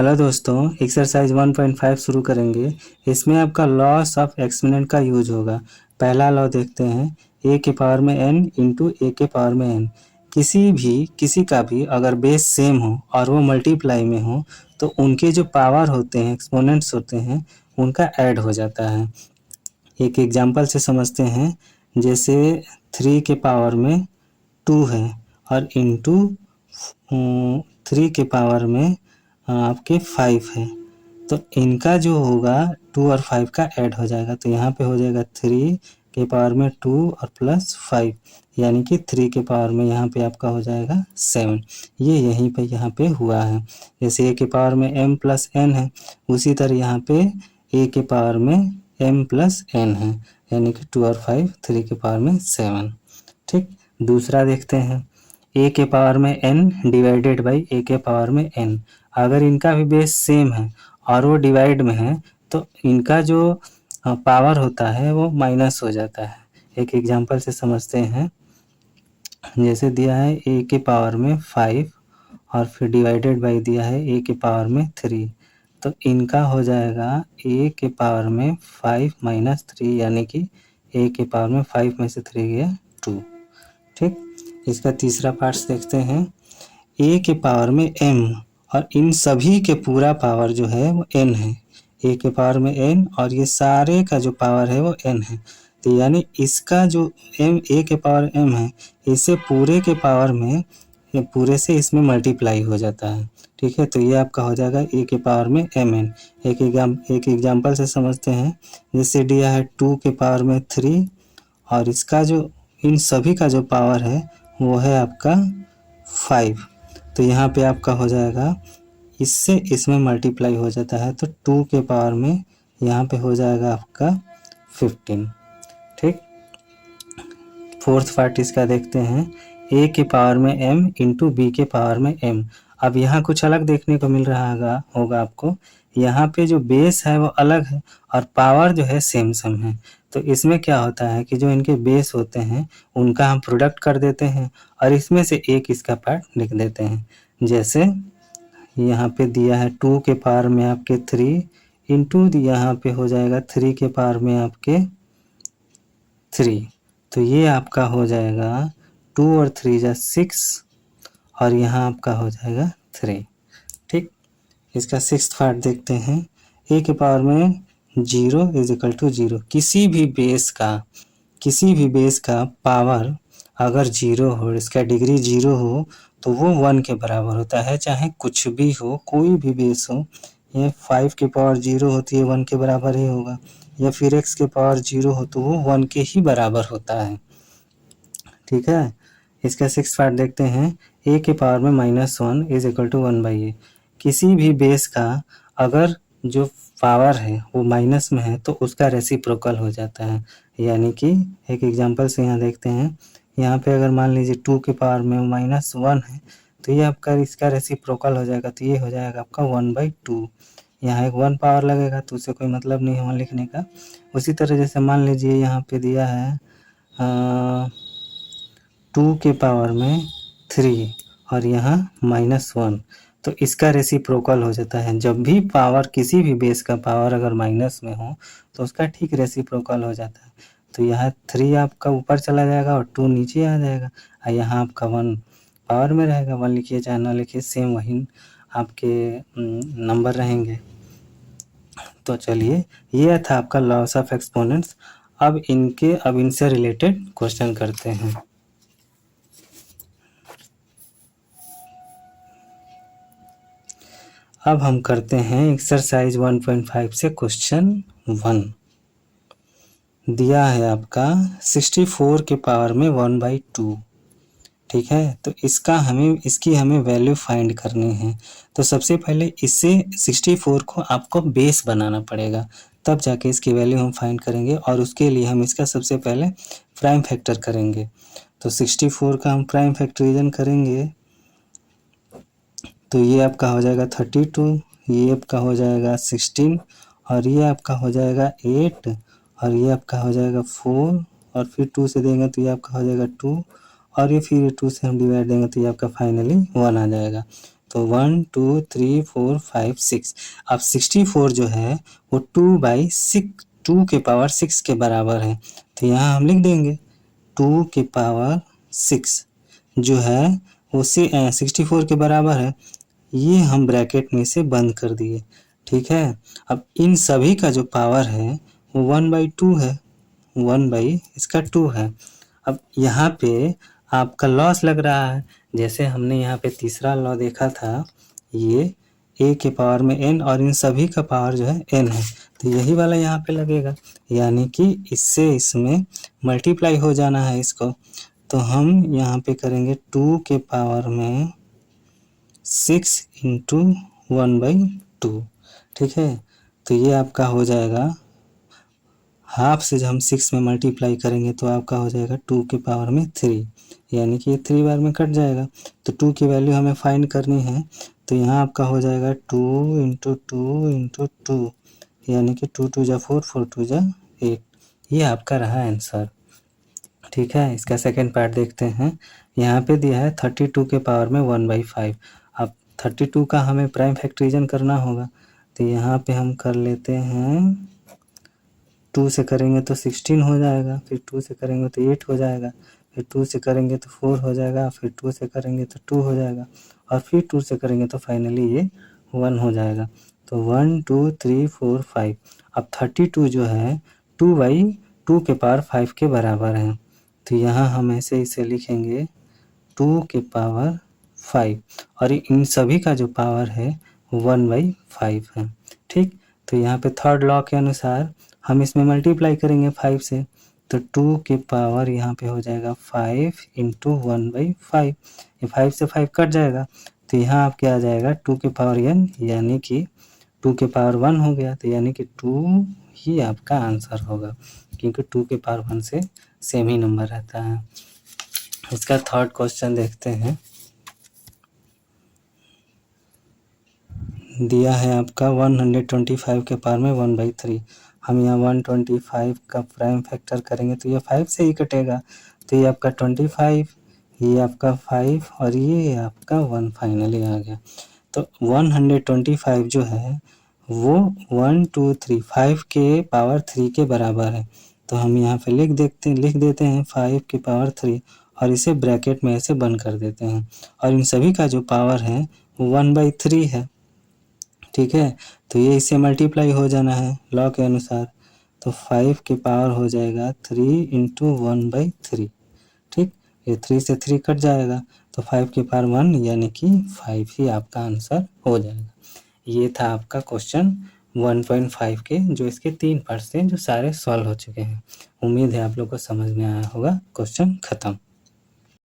Hello दोस्तों, exercise 1.5 शुरू करेंगे। इसमें आपका लॉस ऑफ एक्सपोनेंट का यूज होगा। पहला लॉ देखते हैं, ए के पावर में n इंटू ए के पावर में n। किसी का भी अगर बेस सेम हो और वो मल्टीप्लाई में हो तो उनके जो पावर होते हैं, एक्सपोनेंट्स होते हैं, उनका ऐड हो जाता है। एक एग्जांपल से समझते हैं। जैसे 3 के पावर में 2 है और इंटू 3 के पावर में आपके 5 है, तो इनका जो होगा 2 और 5 का ऐड हो जाएगा। तो यहाँ पे हो जाएगा 3 के पावर में 2 और प्लस 5, यानी कि 3 के पावर में यहाँ पे आपका हो जाएगा 7। ये यहीं पे यहाँ पे हुआ है। जैसे a के पावर में m प्लस n है, उसी तरह यहाँ पे a के पावर में m प्लस n है, यानी कि 2 और 5 3 के पावर में 7। ठीक, दूसरा देखते हैं, a के पावर में n डिवाइडेड बाई a के पावर में n। अगर इनका भी बेस सेम है और वो डिवाइड में है तो इनका जो पावर होता है वो माइनस हो जाता है। एक एग्जांपल से समझते हैं। जैसे दिया है a के पावर में 5 और फिर डिवाइडेड बाई दिया है a के पावर में 3, तो इनका हो जाएगा a के पावर में 5 माइनस 3, यानी कि a के पावर में 5 में से 3 गया 2। ठीक, इसका तीसरा पार्ट देखते हैं। a के पावर में m और इन सभी के पूरा पावर जो है वो n है। a के पावर में n और ये सारे का जो पावर है वो n है, तो यानी इसका जो a के पावर m है, इसे पूरे के पावर में, ये पूरे से इसमें मल्टीप्लाई हो जाता है। ठीक है, तो ये आपका हो जाएगा a के पावर में mn। एक एग्जांपल से समझते हैं। जैसे दिया है 2 के पावर में 3 और इसका जो इन सभी का जो पावर है वो है आपका 5, तो यहाँ पे आपका हो जाएगा, इससे इसमें मल्टीप्लाई हो जाता है, तो 2 के पावर में यहाँ पे हो जाएगा आपका 15। ठीक, फोर्थ पार्ट इसका देखते हैं। a के पावर में m इंटू बी के पावर में m। अब यहाँ कुछ अलग देखने को मिल रहा होगा आपको। यहाँ पे जो बेस है वो अलग है और पावर जो है सेम सेम है। तो इसमें क्या होता है कि जो इनके बेस होते हैं उनका हम प्रोडक्ट कर देते हैं और इसमें से एक इसका पार्ट लिख देते हैं। जैसे यहाँ पे दिया है 2 के पावर में आपके 3 इंटू यहाँ पे हो जाएगा 3 के पावर में आपके 3, तो ये आपका हो जाएगा 2 और 3 जा 6 और यहाँ आपका हो जाएगा 3। ठीक, इसका सिक्स्थ पार्ट देखते हैं। a के पावर में 0 इज इक्वल टू 0। किसी भी बेस का पावर अगर 0 हो, इसका डिग्री 0 हो, तो वो 1 के बराबर होता है, चाहे कुछ भी हो, कोई भी बेस हो। ये 5 के पावर 0 होती है 1 के बराबर ही होगा, या फिर x के पावर 0 हो तो वो 1 के ही बराबर होता है। ठीक है, इसका सिक्स पार्ट देखते हैं। a के पावर में -1 इज इक्वल टू 1/a। किसी भी बेस का अगर जो पावर है वो माइनस में है तो उसका रेसिप्रोकल हो जाता है। यानी कि एक एग्जांपल से यहाँ देखते हैं। यहाँ पे अगर मान लीजिए 2 के पावर में -1 है तो ये आपका इसका रेसिप्रोकल हो जाएगा, तो ये हो जाएगा आपका 1/2। यहाँ एक 1 पावर लगेगा तो उससे कोई मतलब नहीं है लिखने का। उसी तरह जैसे मान लीजिए यहाँ पे दिया है 2 के पावर में 3 और यहाँ -1, तो इसका रेसिप्रोकल हो जाता है। जब भी पावर, किसी भी बेस का पावर अगर माइनस में हो तो उसका ठीक रेसिप्रोकल हो जाता है। तो यहाँ 3 आपका ऊपर चला जाएगा और 2 नीचे आ जाएगा और यहाँ आपका 1 पावर में रहेगा। 1 लिखिए चाहे ना लिखिए, सेम वही आपके नंबर रहेंगे। तो चलिए, ये था आपका लॉस ऑफ एक्सपोनेंट्स। अब इनसे रिलेटेड क्वेश्चन करते हैं। अब हम करते हैं एक्सरसाइज 1.5 से क्वेश्चन 1। दिया है आपका 64 के पावर में 1/2। ठीक है, तो इसकी हमें वैल्यू फाइंड करनी है। तो सबसे पहले इससे 64 को आपको बेस बनाना पड़ेगा, तब जाके इसकी वैल्यू हम फाइंड करेंगे और उसके लिए हम इसका सबसे पहले प्राइम फैक्टर करेंगे। तो 64 का हम प्राइम फैक्टराइजेशन करेंगे तो ये आपका हो जाएगा 32, ये आपका हो जाएगा 16 और ये आपका हो जाएगा 8 और ये आपका हो जाएगा 4 और फिर 2 से देंगे तो ये आपका हो जाएगा 2 और ये फिर 2 से हम डिवाइड देंगे तो ये आपका फाइनली 1 आ जाएगा। तो 1 2 3 4 5 6। अब 64 जो है वो 2/6 2 के पावर 6 के बराबर है, तो यहाँ हम लिख देंगे 2 के पावर 6 जो है वो 64 के बराबर है। ये हम ब्रैकेट में से बंद कर दिए, ठीक है। अब इन सभी का जो पावर है वो 1/2 है, 1 इसका 2 है। अब यहाँ पे आपका लॉस लग रहा है, जैसे हमने यहाँ पे तीसरा लॉ देखा था, ये a के पावर में n और इन सभी का पावर जो है n है, तो यही वाला यहाँ पे लगेगा, यानी कि इससे इसमें मल्टीप्लाई हो जाना है इसको। तो हम यहाँ पे करेंगे 2 के पावर में 6 इंटू 1/2, ठीक है। तो ये आपका हो जाएगा, हाफ से जब हम 6 में मल्टीप्लाई करेंगे तो आपका हो जाएगा 2 के पावर में 3, यानी कि ये 3 बार में कट जाएगा। तो 2 की वैल्यू हमें फाइंड करनी है, तो यहाँ आपका हो जाएगा 2 इंटू 2 इंटू 2, यानी कि 2 2 जा 4 4 2 जा 8। ये आपका रहा आंसर, ठीक है। इसका सेकेंड पार्ट देखते हैं। यहाँ पे दिया है 32 के पावर में 1/5। अब 32 का हमें प्राइम फैक्टराइजेशन करना होगा, तो यहाँ पे हम कर लेते हैं 2 से करेंगे तो 16 हो जाएगा, फिर 2 से करेंगे तो 8 हो जाएगा, फिर 2 से करेंगे तो 4 हो जाएगा, फिर 2 से करेंगे तो 2 हो जाएगा, और फिर 2 से करेंगे तो फाइनली ये 1 हो जाएगा। तो 1 2 3 4 5। अब 32 जो है 2/2 के पावर 5 के बराबर है, तो यहाँ हम ऐसे इसे लिखेंगे 2 के पावर 5, और इन सभी का जो पावर है 1/5 है, ठीक। तो यहाँ पे थर्ड लॉ के अनुसार हम इसमें मल्टीप्लाई करेंगे 5 से, तो 2 के पावर यहाँ पे हो जाएगा 5 इंटू 1/5। ये 5 से 5 कट जाएगा, तो यहाँ आपके आ जाएगा 2 के पावर n, यानी कि 2 के पावर 1 हो गया, तो यानी कि 2 ही आपका आंसर होगा, क्योंकि 2 के पावर 1 से सेम ही नंबर रहता है। इसका थर्ड क्वेश्चन देखते हैं। दिया है आपका 125 के पावर में 1/3। हम यहाँ 125 का प्राइम फैक्टर करेंगे तो ये 5 से ही कटेगा, तो ये आपका 25, ये आपका 5 और ये आपका 1 फाइनली आ गया। तो 125 जो है वो 1 2 3 5 के पावर 3 के बराबर है, तो हम यहाँ पे लिख देते हैं 5 के पावर 3, और इसे ब्रैकेट में ऐसे बंद कर देते हैं, और इन सभी का जो पावर है वो 1/3 है, ठीक है। तो ये इससे मल्टीप्लाई हो जाना है लॉ के अनुसार, तो 5 के पावर हो जाएगा 3 इंटू 1/3, ठीक। ये 3 से 3 कट जाएगा, तो 5 के पावर 1, यानी कि 5 ही आपका आंसर हो जाएगा। ये था आपका क्वेश्चन 1.5 के, जो इसके 3 पार्ट्स थे जो सारे सॉल्व हो चुके हैं। उम्मीद है आप लोग को समझ में आया होगा। क्वेश्चन खत्म।